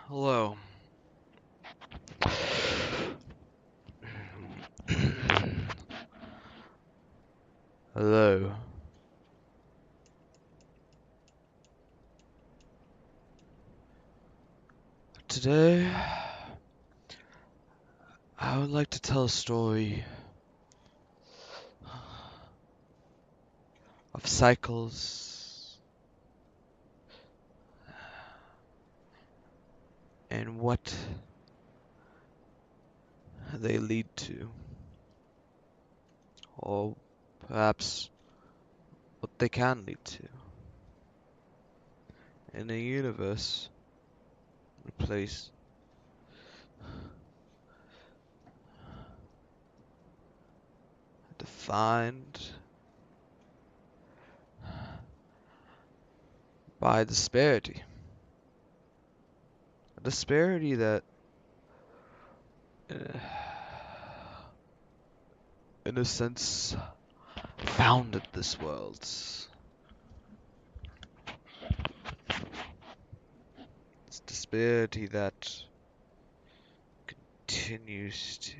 Hello. Hello. Today, I would like to tell a story of cycles and what they lead to, or perhaps what they can lead to. In a universe, a place defined by disparity. A disparity that, uh, in a sense, founded this world. It's disparity that continues to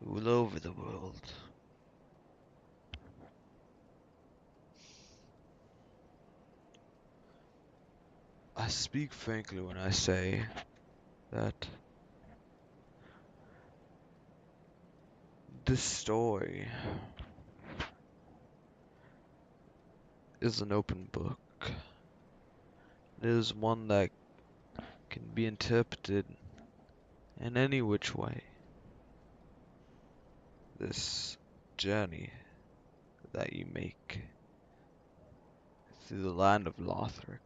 rule over the world. I speak frankly when I say that this story is an open book. It is one that can be interpreted in any which way. This journey that you make through the land of Lothric.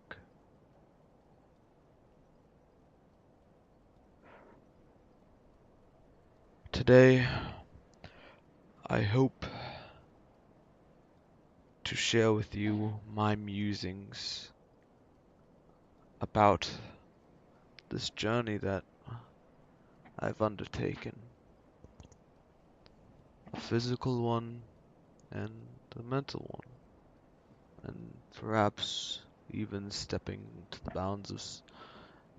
Today, I hope to share with you my musings about this journey that I've undertaken. A physical one and a mental one. And perhaps even stepping to the bounds of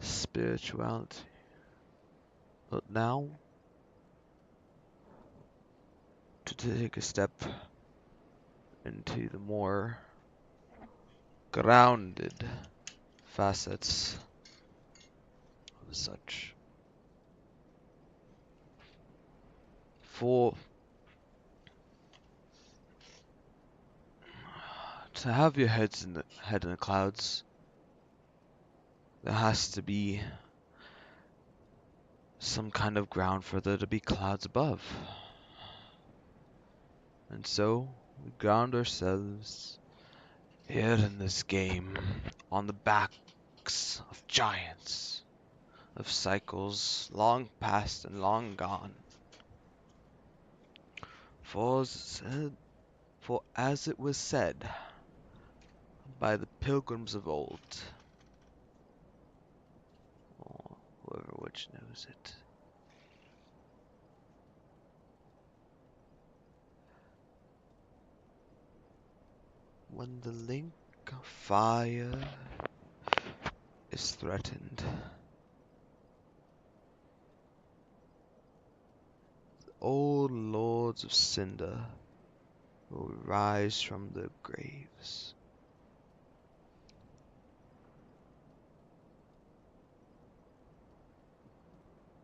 spirituality. But now, to take a step into the more grounded facets of such. For to have your head in the clouds, there has to be some kind of ground for there to be clouds above. And so we ground ourselves here in this game on the backs of giants, of cycles long past and long gone. For as it was said by the pilgrims of old, or whoever which knows it, when the link of fire is threatened, the old lords of Cinder will rise from their graves.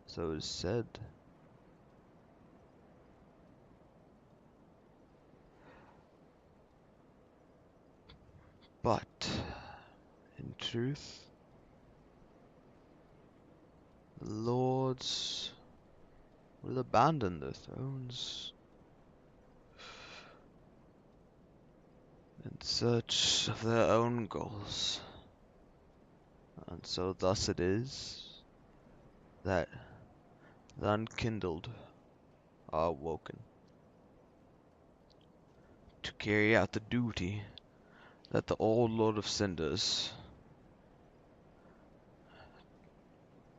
So it is said. But, in truth, the lords will abandon their thrones in search of their own goals. And so thus it is that the unkindled are awoken to carry out the duty that the old Lord of Cinders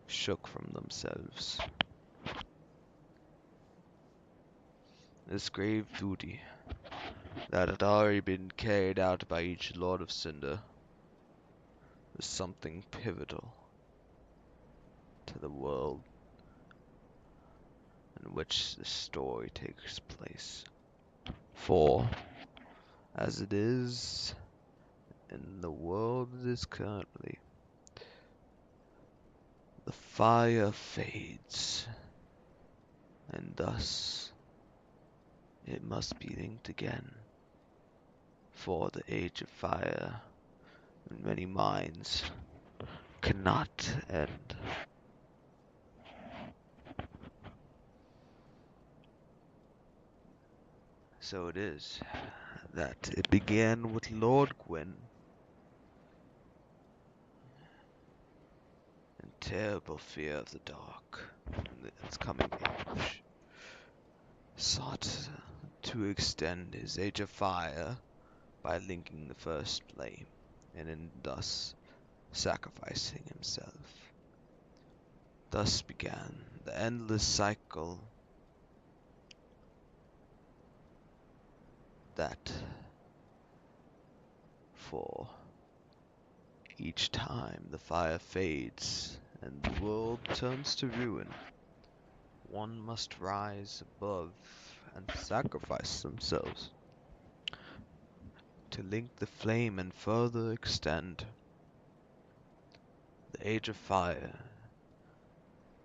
shook from themselves. This grave duty that had already been carried out by each Lord of Cinder is something pivotal to the world in which the story takes place. For, as it is in the world it is currently, the fire fades, and thus it must be linked again. For the age of fire, in many minds, cannot end. So it is that it began with Lord Gwyn, in terrible fear of the dark and its coming age, sought to extend his age of fire by linking the first flame, and in thus sacrificing himself. Thus began the endless cycle that, for each time the fire fades and the world turns to ruin, one must rise above and sacrifice themselves to link the flame and further extend the age of fire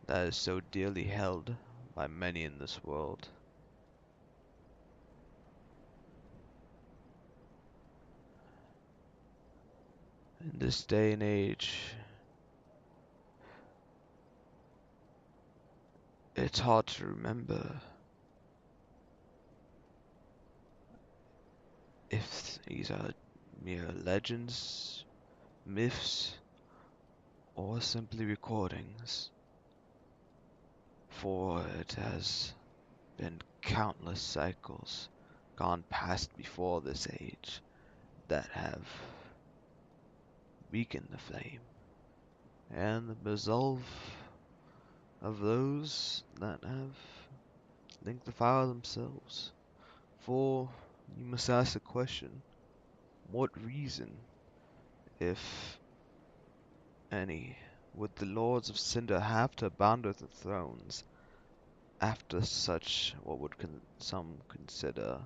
that is so dearly held by many in this world. In this day and age, it's hard to remember if these are mere legends, myths, or simply recordings, for it has been countless cycles gone past before this age that have weakened the flame, and the resolve of those that have linked the fire themselves. For you must ask the question, what reason, if any, would the Lords of Cinder have to abandon the thrones after such what would some consider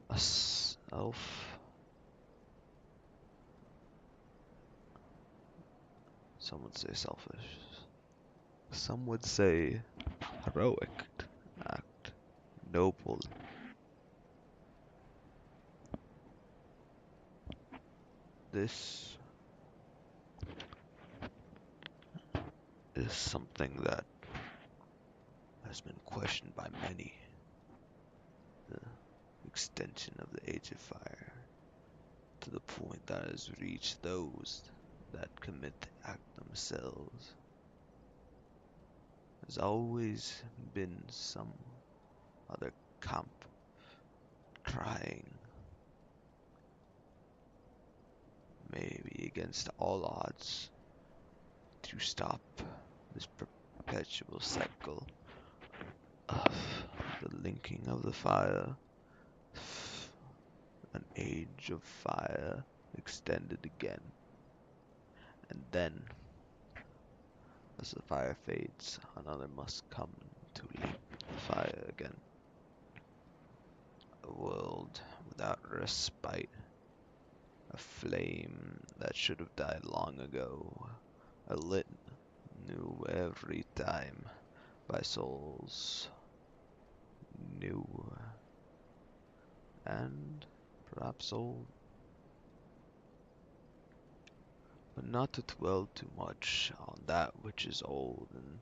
a some would say selfish, some would say heroic act, noble. This is something that has been questioned by many. The extension of the Age of Fire to the point that has reached those that commit the act themselves. There's always been some other camp trying, maybe against all odds, to stop this perpetual cycle of the linking of the fire, an age of fire extended again. And then, as the fire fades, another must come to link the fire again. A world without respite, a flame that should have died long ago, a lit new every time by souls new and perhaps old. But not to dwell too much on that which is old and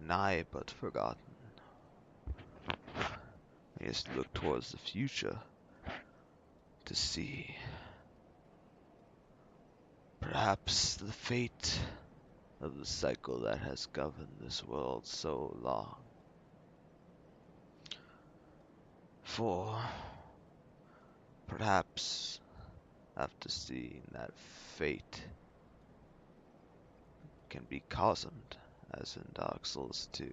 nigh but forgotten. Let us look towards the future to see perhaps the fate of the cycle that has governed this world so long. For perhaps after seeing that fate can be cozened, as in Dark Souls 2,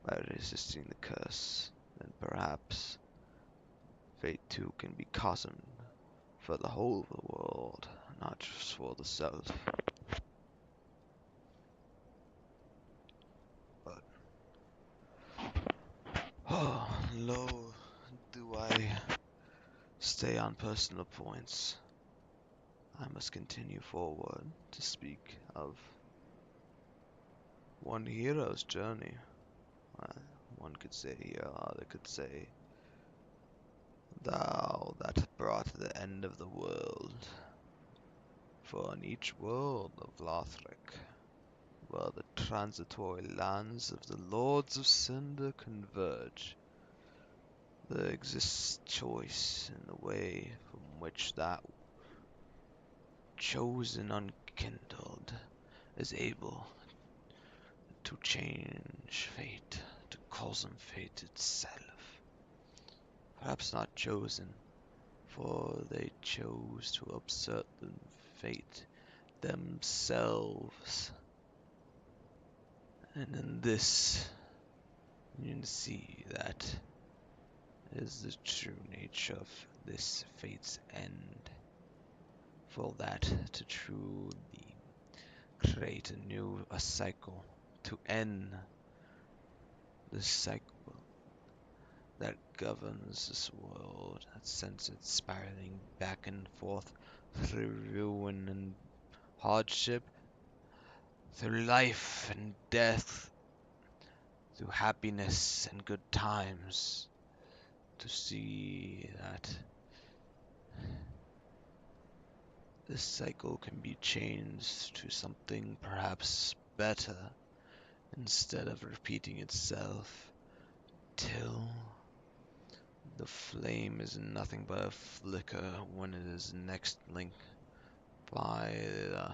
by resisting the curse, then perhaps fate too can be cozened for the whole of the world, not just for the self. But, oh, lo, do I stay on personal points. I must continue forward to speak of one hero's journey. One could say hero, other could say thou that brought the end of the world. For in each world of Lothric, where the transitory lands of the Lords of Cinder converge, there exists choice in the way from which that chosen unkindled is able to change fate, to cosm fate itself. Perhaps not chosen, for they chose to upset the fate themselves. And in this, you can see that is the true nature of this fate's end. For that to truly create a cycle, to end the cycle that governs this world, that sends it spiraling back and forth through ruin and hardship, through life and death, through happiness and good times, to see that this cycle can be changed to something perhaps better instead of repeating itself till the flame is nothing but a flicker when it is next linked by the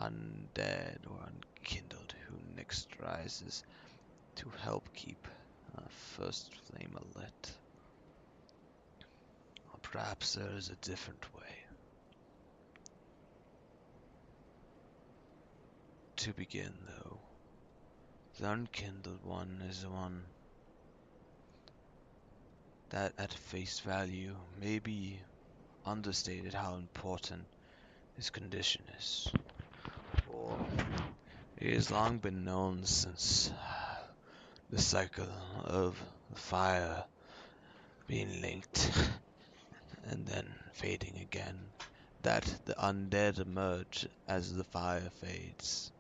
undead or unkindled who next rises to help keep first flame alit. Or perhaps there is a different way. To begin, though, the unkindled one is the one that at face value may be understated how important his condition is. For it has long been known since the cycle of the fire being linked and then fading again, that the undead emerge as the fire fades.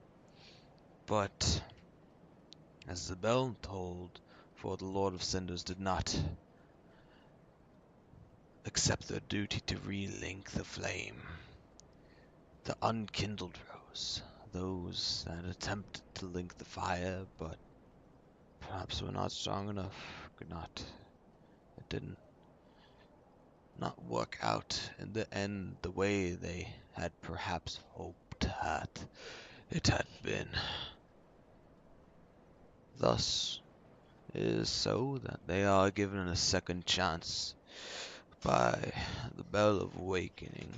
But, as the bell tolled, for the Lord of Cinders did not accept their duty to relink the flame, the unkindled rose, those that attempted to link the fire, but perhaps were not strong enough, it didn't not work out in the end the way they had perhaps hoped that it had been. Thus, it is so that they are given a second chance by the Bell of Awakening.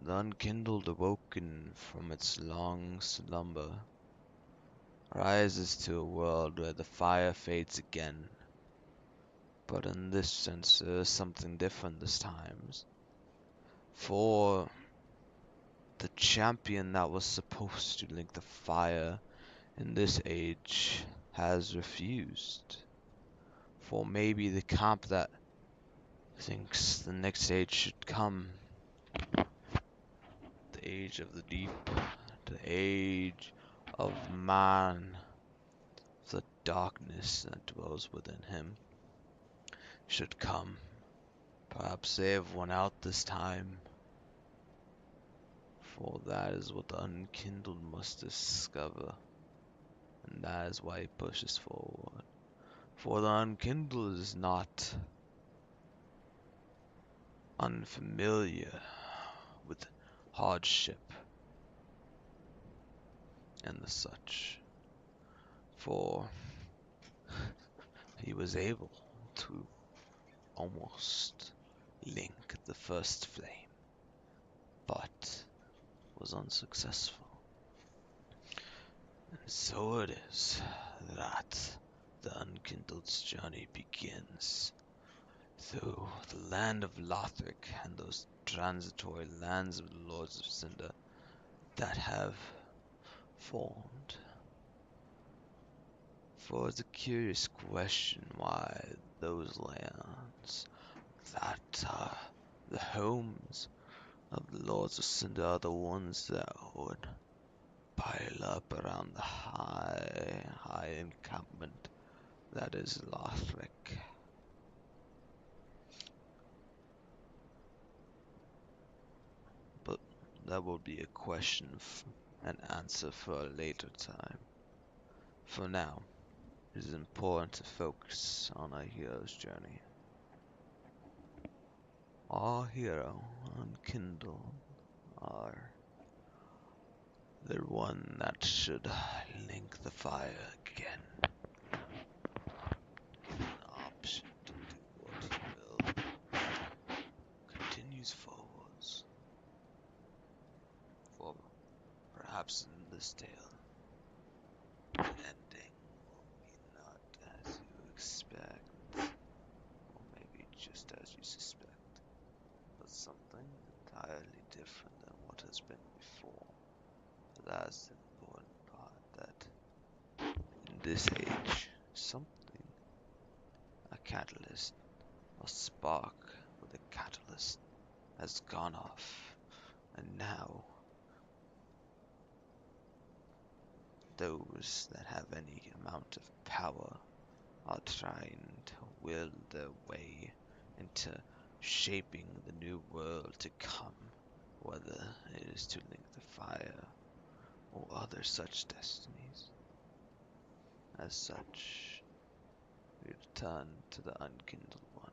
The unkindled awoken from its long slumber rises to a world where the fire fades again. But in this sense, there is something different this time. For the champion that was supposed to link the fire in this age has refused. For maybe the camp that thinks the next age should come, the age of the deep, the age of man, the darkness that dwells within him, should come. Perhaps they have won out this time, for that is what the unkindled must discover, and that is why he pushes forward. For the unkindled is not unfamiliar with hardship and the such, for he was able to almost link the first flame, but was unsuccessful. And so it is that the Unkindled's journey begins through the land of Lothric and those transitory lands of the Lords of Cinder that have formed. For it's a curious question why those lands that are the homes of the Lords of Cinder are the ones that would pile up around the high encampment that is Lothric. But that will be a question and answer for a later time. For now, it is important to focus on our hero's journey. Our hero, Unkindled, are the one that should link the fire again. Given an option to do what he will, continues forwards. For perhaps in this tale, the ending will be not as you expect, or maybe just as you suspect, but something entirely different than what has been before. That's the important part, that in this age, something, a catalyst, a spark with a catalyst, has gone off, and now those that have any amount of power are trying to will their way into shaping the new world to come, whether it is to link the fire or other such destinies. As such, we return to the Unkindled One,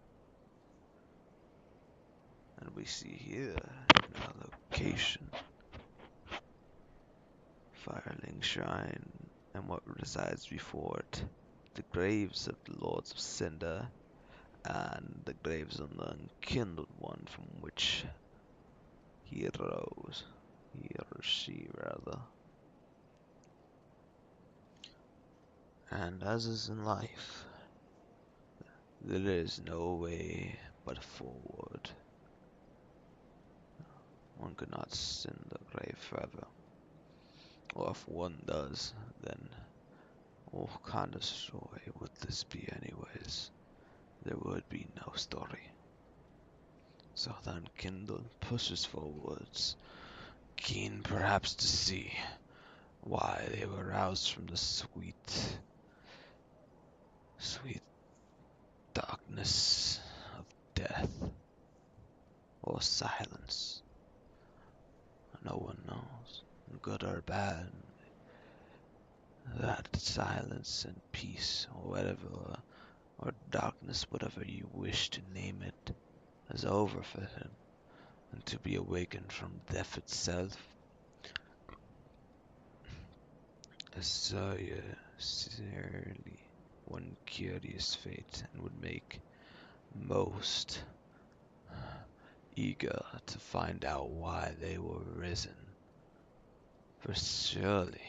and we see here in our location, Firelink Shrine, and what resides before it, the graves of the Lords of Cinder, and the graves of the Unkindled One from which he arose, he or she rather. And as is in life, there is no way but forward. One could not sit in the grave forever. Or if one does, then what kind of story would this be anyways? There would be no story. So the Unkindled pushes forwards, keen perhaps to see why they were roused from the sweet darkness of death or silence. No one knows, good or bad, that silence and peace, or whatever, or darkness, whatever you wish to name it, is over for him, and to be awakened from death itself is sincerely one curious fate, and would make most eager to find out why they were risen. For surely,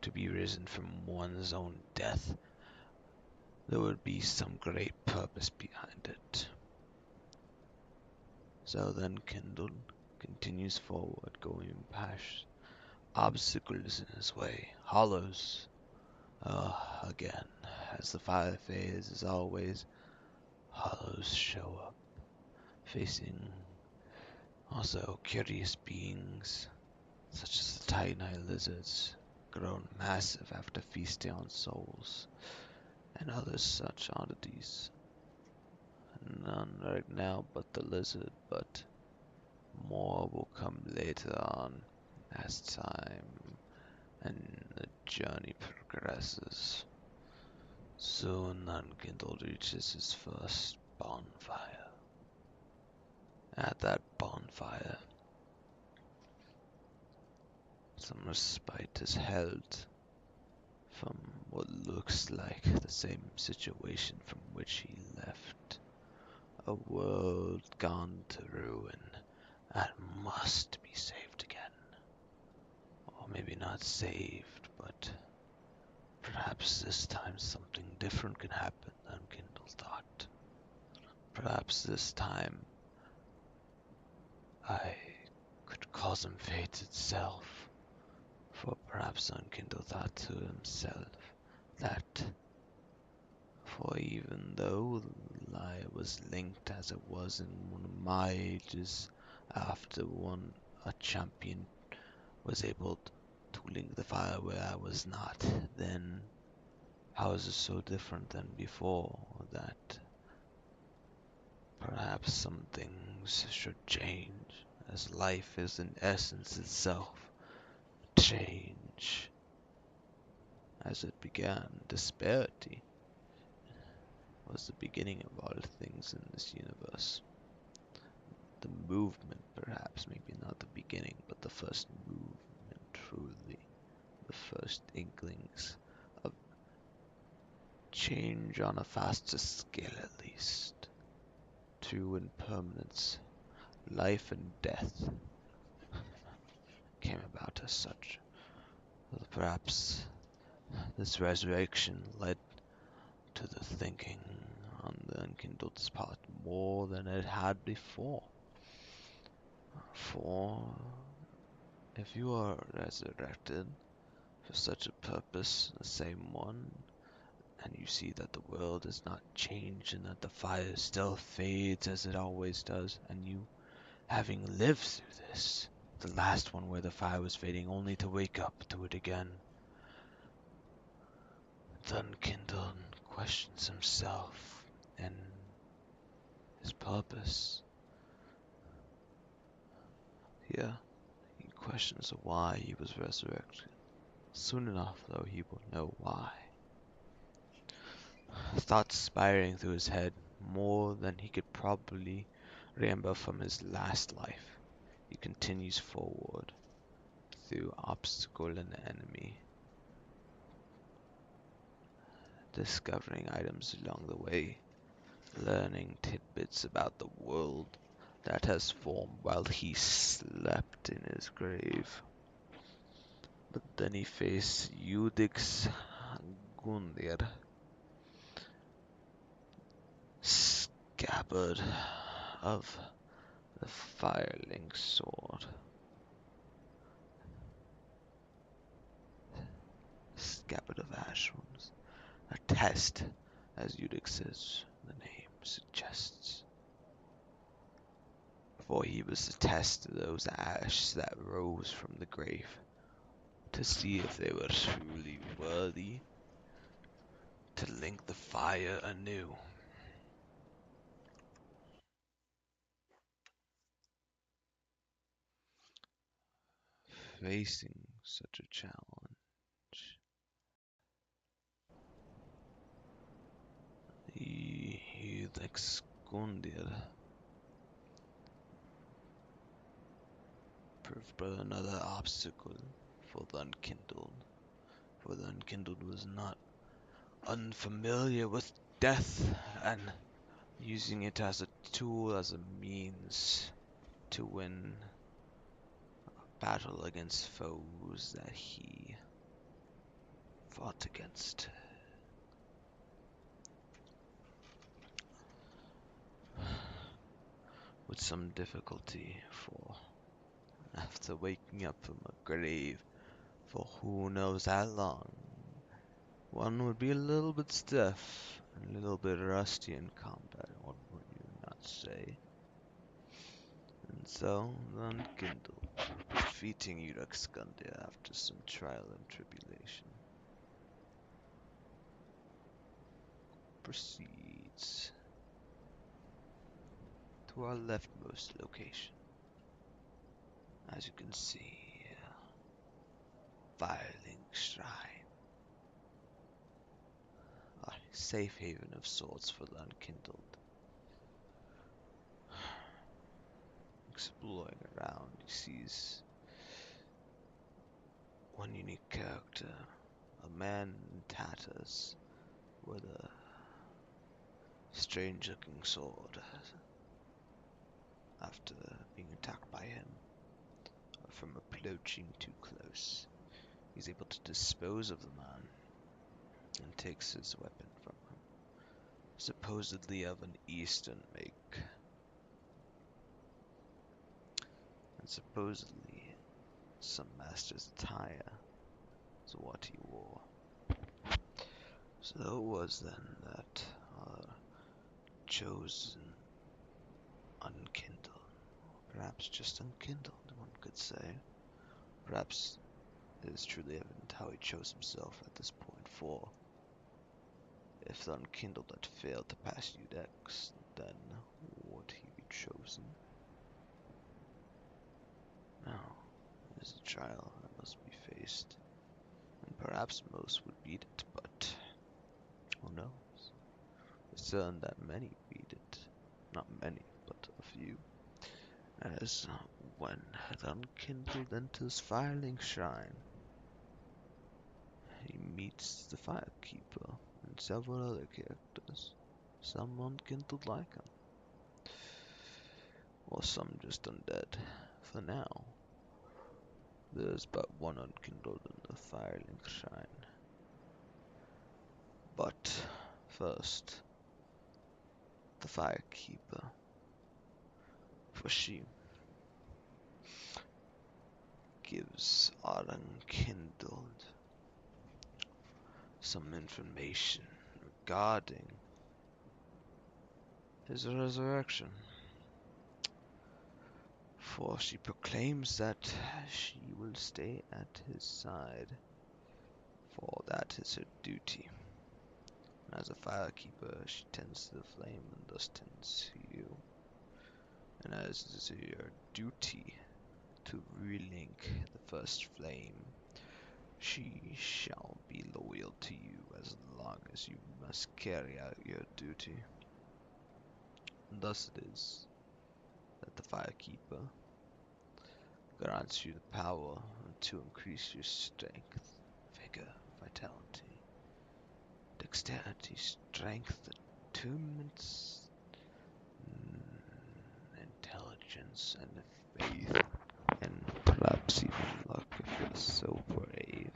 to be risen from one's own death, there would be some great purpose behind it. So then Kindled continues forward, going past obstacles in his way, hollows. Again, as the fire fades, as always, hollows show up, facing also curious beings, such as the Titanite lizards, grown massive after feasting on souls, and other such oddities. None right now but the lizard, but more will come later on as time and the journey progresses. Soon Unkindled reaches his first bonfire. At that bonfire, some respite is held from what looks like the same situation from which he left. A world gone to ruin that must be saved again. Or maybe not saved, but Perhaps this time something different can happen than Kindle thought. Perhaps this time I could cause him fate itself. For perhaps Unkindle thought to himself that, for even though the lie was linked as it was in one of my ages, after a champion was able to link the fire where I was not, then how is it so different than before that perhaps some things should change, as life is in essence itself change. As it began, disparity was the beginning of all things in this universe. The movement, perhaps, maybe not the beginning, but the first movement, truly. The first inklings of change on a faster scale, at least. True impermanence, life and death came about as such. Perhaps this resurrection led to the thinking on the Unkindled's part more than it had before. For if you are resurrected for such a purpose, the same one, and you see that the world has not changed and that the fire still fades as it always does, and you, having lived through this, the last one where the fire was fading only to wake up to it again, the Unkindled questions himself and his purpose. Yeah, he questions why he was resurrected. Soon enough, though, he will know why. Thoughts spiraling through his head, more than he could probably remember from his last life. He continues forward, through obstacle and enemy, discovering items along the way, learning tidbits about the world that has formed while he slept in his grave. But then he faced Eudix Gundir, scabbard of the Firelink sword. Scabbard of Ashlands. A test, as Eudix's the name suggests. For he was to test those ashes that rose from the grave, to see if they were truly worthy to link the fire anew. Facing such a challenge, he Gundir proved but another obstacle for the Unkindled, for the Unkindled was not unfamiliar with death and using it as a tool, as a means to win a battle against foes that he fought against. With some difficulty, for after waking up from a grave for who knows how long, one would be a little bit stiff and a little bit rusty in combat, what would you not say? And so, the Unkindled, defeating Uraxgundia after some trial and tribulation, proceeds to our leftmost location. As you can see, Firelink Shrine, a safe haven of sorts for the Unkindled. Exploring around, he sees one unique character, a man in tatters with a strange-looking sword. After being attacked by him, from approaching too close, he's able to dispose of the man. and takes his weapon from him, supposedly of an Eastern make, and supposedly some master's attire is what he wore. So it was then that our chosen unkindled, perhaps just unkindled, one could say. Perhaps it is truly evident how he chose himself at this point, for if the unkindled had failed to pass Udex, then would he be chosen? Now, it is a trial that must be faced, and perhaps most would beat it, but who knows? It's certain that many beat it. Not many, but a few. As when the unkindled enters Firelink Shrine, he meets the Firekeeper and several other characters, some unkindled like him, or some just undead. For now, there's but one unkindled in the Firelink Shrine. But first, the Firekeeper, for she gives our unkindled some information regarding his resurrection. For she proclaims that she will stay at his side, for that is her duty. And as a firekeeper, she tends to the flame and thus tends to you. And as it is your duty to relink the first flame, she shall be loyal to you as long as you must carry out your duty. And thus it is that the Firekeeper grants you the power to increase your strength, vigor, vitality, dexterity, strength, attunements, intelligence, and faith, and perhaps even luck if you're so brave.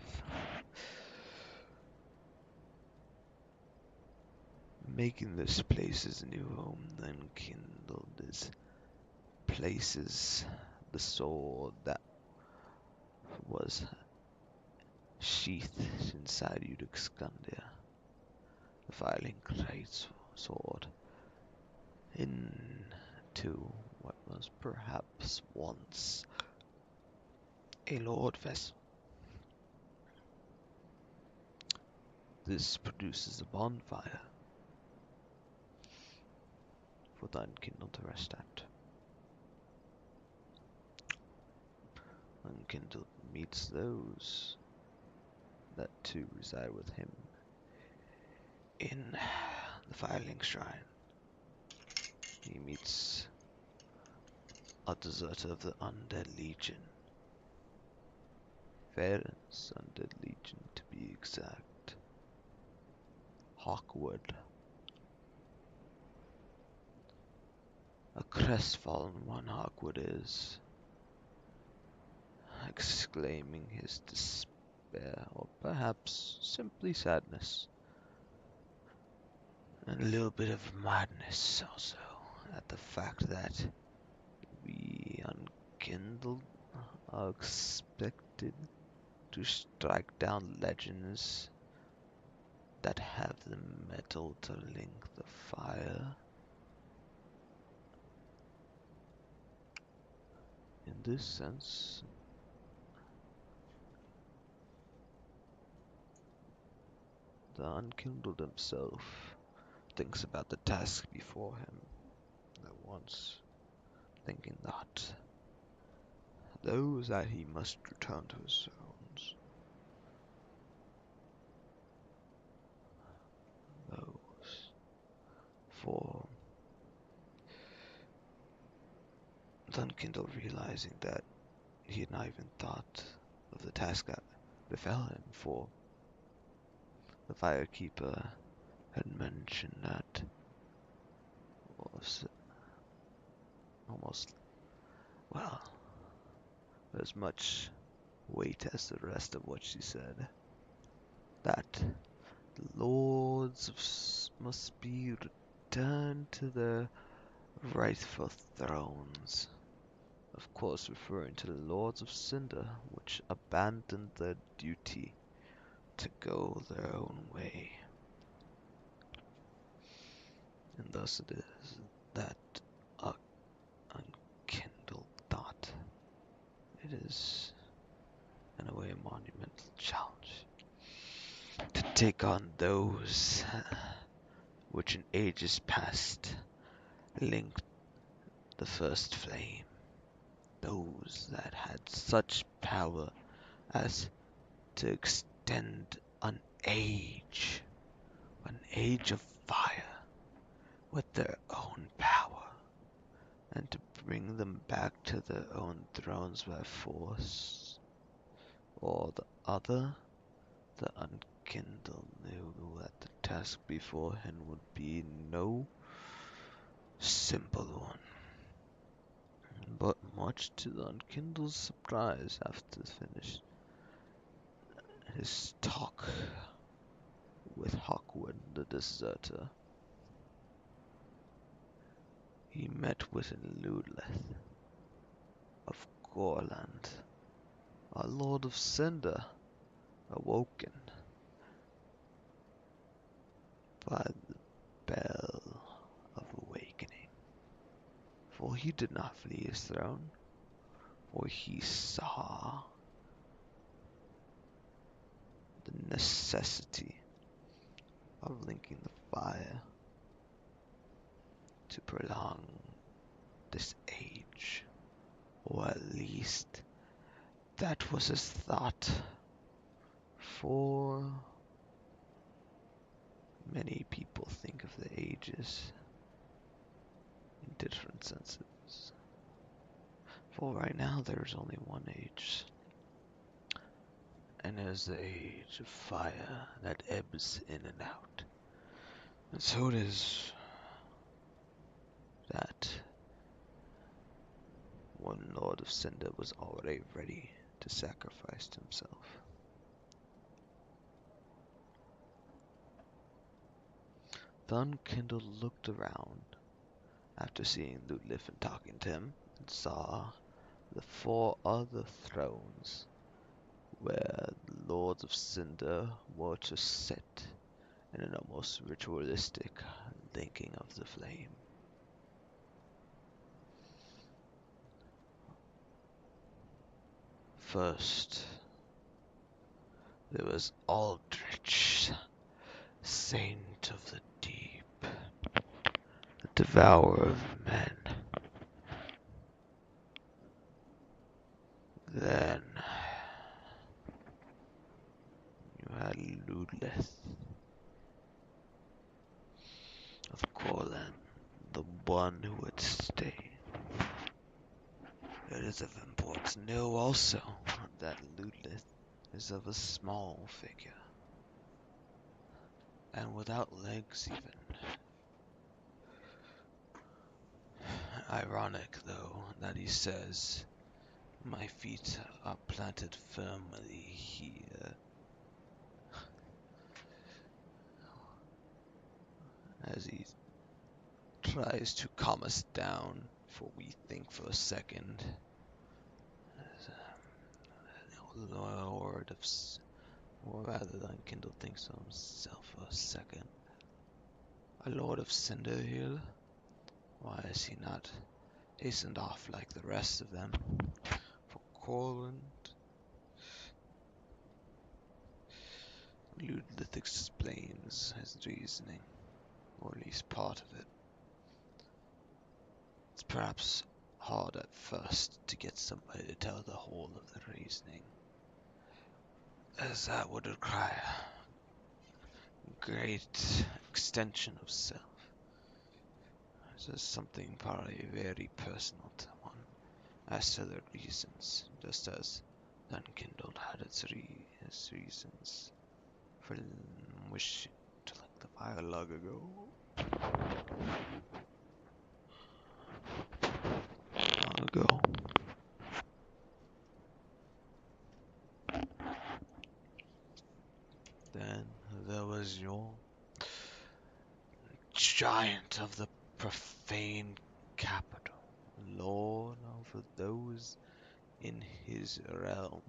Making this place's new home then kindled is places the sword that was sheathed inside Udexcandia, the Firelink great sword, into what was perhaps once a lord vessel. This produces a bonfire for the unkindled to rest at. Unkindled meets those that too reside with him in the Firelink Shrine. He meets a deserter of the Undead Legion. Faerun's Undead Legion, to be exact. Hawkwood. A crestfallen one Hawkwood is, exclaiming his despair, or perhaps simply sadness, and a little bit of madness also, at the fact that we unkindled are expected to strike down legends that have the metal to link the fire. In this sense, the unkindled himself thinks about the task before him at once, thinking that those that he must return to his zones, those for the unkindled realizing that he had not even thought of the task that befell him, for the Firekeeper had mentioned that was almost, well, as much weight as the rest of what she said, that The lords must be returned to their rightful thrones. Of course, referring to the lords of Cinder, which abandoned their duty to go their own way. And thus it is that a unkindled thought. It is, in a way, a monumental challenge to take on those which in ages past linked the first flame, those that had such power as to extend an age of fire, with their own power, and to bring them back to their own thrones by force. Or the other, the unkindled, knew that the task before him would be no simple one. But much to the unkindled's surprise, after finished his talk with Hawkwood the deserter, he met with Ludleth of Gorland, a lord of Cinder, awoken by the bell of awakening. For he did not flee his throne, for he saw the necessity of linking the fire to prolong this age, or at least that was his thought, for many people think of the ages in different senses. For right now there is only one age, and it is the age of fire that ebbs in and out. And so it is that one Lord of Cinder was already ready to sacrifice himself. The Unkindled looked around after seeing Ludleth and talking to him, and saw the 4 other thrones where the Lords of Cinder were to sit in an almost ritualistic linking of the flame. First, there was Aldrich, Saint of the Deep, the Devourer of Men. Then you had Ludleth of Corlan, the one who would stay. It is of importance to know also that Ludleth is of a small figure, and without legs even. Ironic, though, that he says, "My feet are planted firmly here," as he tries to calm us down, for we think for a second, as a Lord of, or rather the Unkindled thinks of himself for a second. A Lord of Cinder here? Why is he not hastened off like the rest of them? For Corland, Ludleth explains his reasoning, or at least part of it. It's perhaps hard at first to get somebody to tell the whole of the reasoning, as that would require great extension of self. This is something probably very personal to one, as to the reasons, just as the Unkindled had its reasons for wishing to light the fire long ago. Long ago. Then there was your giant of the profane capital, lord over those in his realm.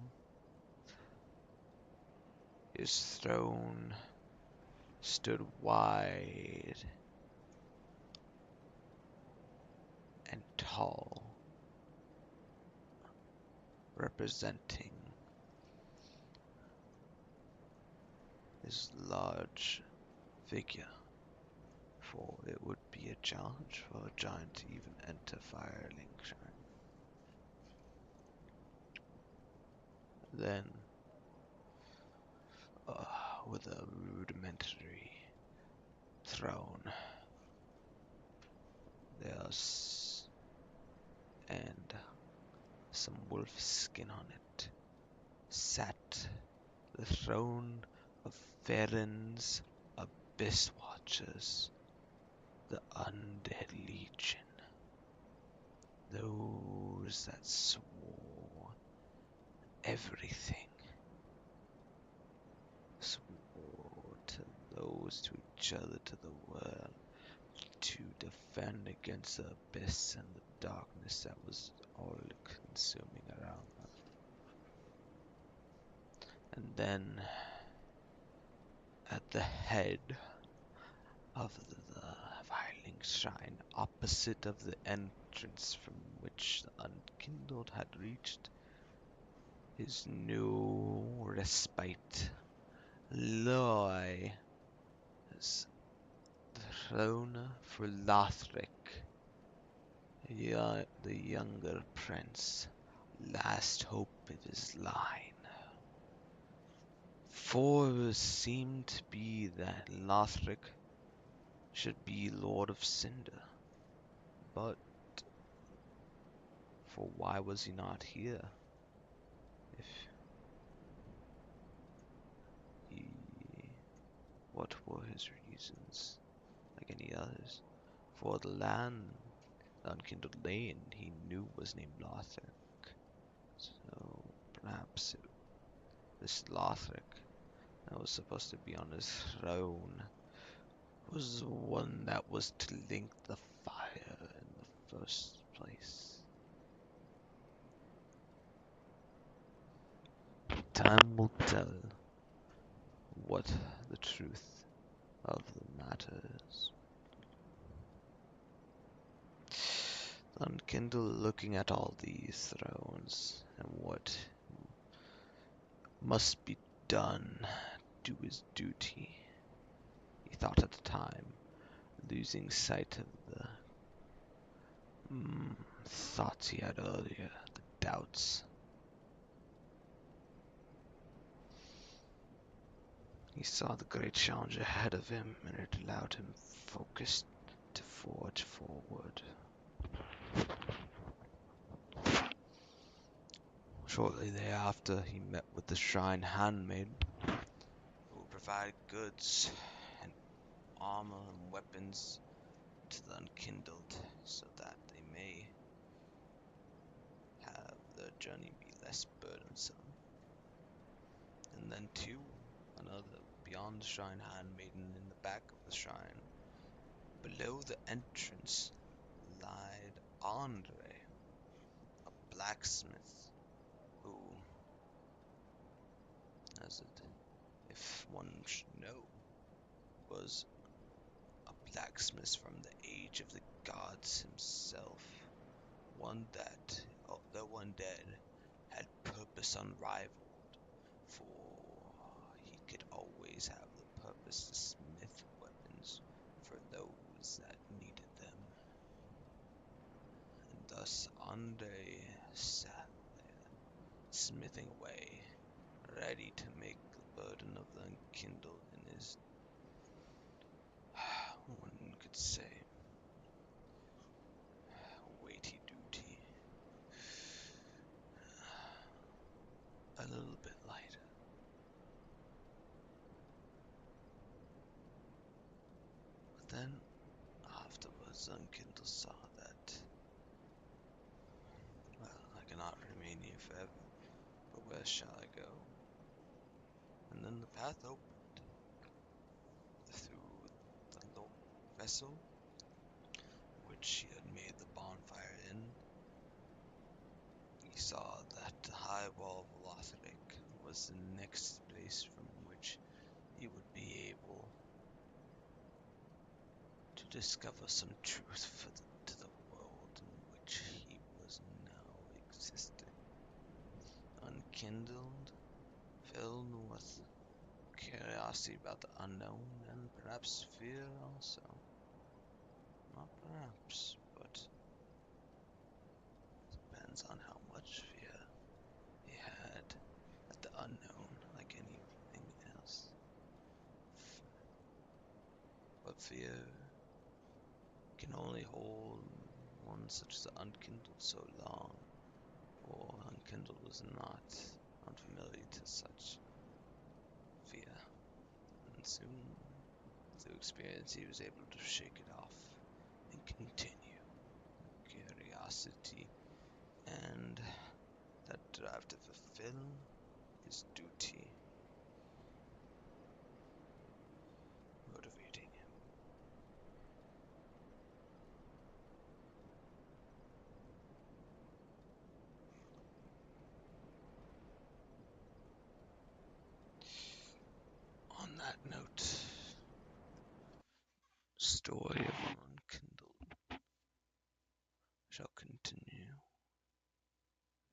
His throne stood wide and tall, representing his large figure, for it would be a challenge for a giant to even enter Firelink Shrine. Then, with a rudimentary throne, there's and some wolf skin on it, sat the throne of Faerun's Abyss Watchers, the Undead Legion, those that swore everything, swore to those, to each other, to the world, to defend against the abyss and the darkness that was all consuming around them. And then, at the head of the Firelink Shrine, opposite of the entrance from which the Unkindled had reached his new respite, lie the throne for Lothric, the younger prince, last hope of his line. For it seemed to be that Lothric should be Lord of Cinder, but for why was he not here? If he, what were his reasons, like any others? For the land, the Unkindled Lane, he knew was named Lothric. So perhaps this Lothric that was supposed to be on his throne was the one that was to link the fire in the first place. Time will tell what the truth of the matter is. The Unkindled, looking at all these thrones and what must be done, do his duty, he thought at the time, losing sight of the thoughts he had earlier, the doubts. He saw the great challenge ahead of him, and it allowed him focus to forge forward. Shortly thereafter, he met with the shrine handmaid, who provided goods and armor and weapons to the Unkindled, so that they may have their journey be less burdensome. And then too, another beyond the shrine handmaiden in the back of the shrine, below the entrance, lied Andre, a blacksmith, who, as it, if one should know, was a blacksmith from the age of the gods himself, one that, although undead, had purpose unrivaled, for he could always have the purpose to smith weapons for those that needed them. And thus Andre sat there, smithing away, ready to make the burden of the Unkindled in his, one could say, weighty duty, a little bit lighter. But then, afterwards, Unkindled saw that, well, I cannot remain here forever, but where shall I go? And then the path opened, vessel, which he had made the bonfire in, he saw that the high wall of Lothric was the next place from which he would be able to discover some truth to the world in which he was now existing. Unkindled, filled with curiosity about the unknown and perhaps fear also. Not perhaps, but depends on how much fear he had at the unknown, like anything else. But fear can only hold one such as unkindled so long, for unkindled was not unfamiliar to such fear, and soon, through experience, he was able to shake it off and continue. Curiosity and that drive to fulfill his duty motivating him. On that note, story of Unkindled shall continue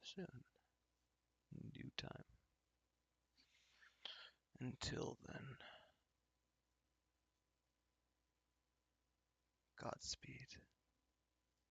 soon, in due time. Until then, Godspeed.